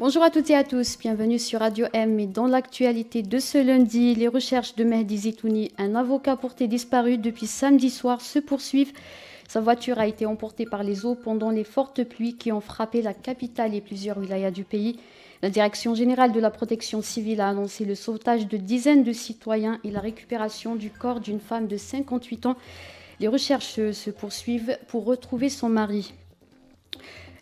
Bonjour à toutes et à tous, bienvenue sur Radio M. Et dans l'actualité de ce lundi, les recherches de Mehdi Zitouni, un avocat porté disparu depuis samedi soir, se poursuivent. Sa voiture a été emportée par les eaux pendant les fortes pluies qui ont frappé la capitale et plusieurs wilayas du pays. La Direction générale de la protection civile a annoncé le sauvetage de dizaines de citoyens et la récupération du corps d'une femme de 58 ans. Les recherches se poursuivent pour retrouver son mari.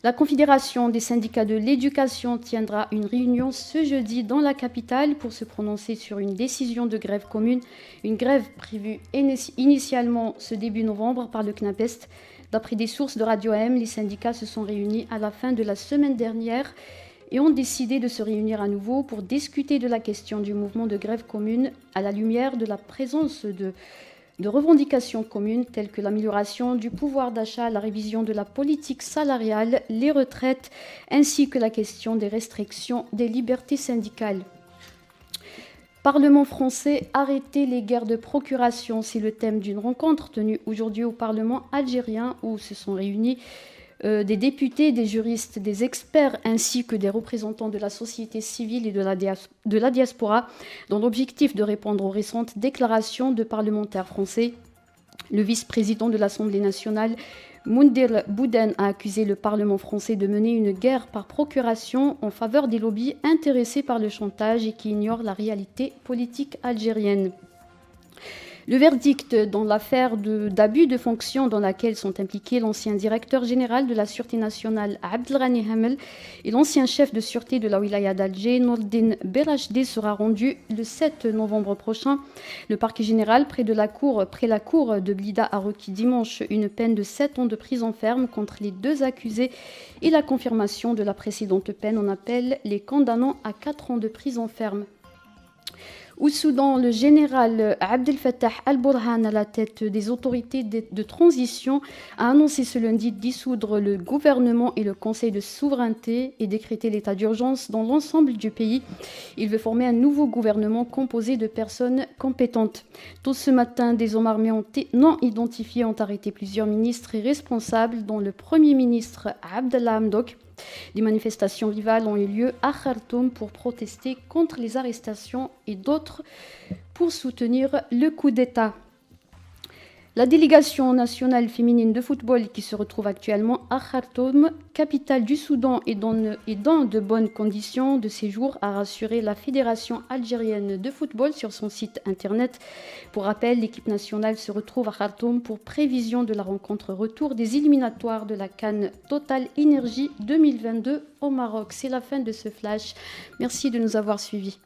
La Confédération des syndicats de l'éducation tiendra une réunion ce jeudi dans la capitale pour se prononcer sur une décision de grève commune. Une grève prévue initialement ce début novembre par le CNAPEST. D'après des sources de Radio M, les syndicats se sont réunis à la fin de la semaine dernière et ont décidé de se réunir à nouveau pour discuter de la question du mouvement de grève commune à la lumière de la présence de revendications communes telles que l'amélioration du pouvoir d'achat, la révision de la politique salariale, les retraites, ainsi que la question des restrictions des libertés syndicales. Parlement français, arrêter les guerres de procuration, c'est le thème d'une rencontre tenue aujourd'hui au Parlement algérien où se sont réunis des députés, des juristes, des experts ainsi que des représentants de la société civile et de la diaspora dans l'objectif de répondre aux récentes déclarations de parlementaires français. Le vice-président de l'Assemblée nationale, Moundir Bouden, a accusé le Parlement français de mener une guerre par procuration en faveur des lobbies intéressés par le chantage et qui ignorent la réalité politique algérienne. Le verdict dans l'affaire d'abus de fonction dans laquelle sont impliqués l'ancien directeur général de la Sûreté nationale Abdelghani Hamel et l'ancien chef de sûreté de la wilaya d'Alger, Nourdine Berachdé, sera rendu le 7 novembre prochain. Le parquet général près la cour de Blida a requis dimanche une peine de 7 ans de prison ferme contre les deux accusés et la confirmation de la précédente peine en appel, les condamnant à 4 ans de prison ferme. Au Soudan, le général Abdel Fattah al-Burhan, à la tête des autorités de transition, a annoncé ce lundi dissoudre le gouvernement et le conseil de souveraineté et décréter l'état d'urgence dans l'ensemble du pays. Il veut former un nouveau gouvernement composé de personnes compétentes. Tôt ce matin, des hommes armés non identifiés ont arrêté plusieurs ministres et responsables, dont le premier ministre Abdallah Hamdok. Des manifestations rivales ont eu lieu à Khartoum pour protester contre les arrestations et d'autres pour soutenir le coup d'État. La délégation nationale féminine de football qui se retrouve actuellement à Khartoum, capitale du Soudan, est dans de bonnes conditions de séjour, a rassuré la Fédération algérienne de football sur son site internet. Pour rappel, l'équipe nationale se retrouve à Khartoum pour prévision de la rencontre retour des éliminatoires de la CAN Total Energy 2022 au Maroc. C'est la fin de ce flash. Merci de nous avoir suivis.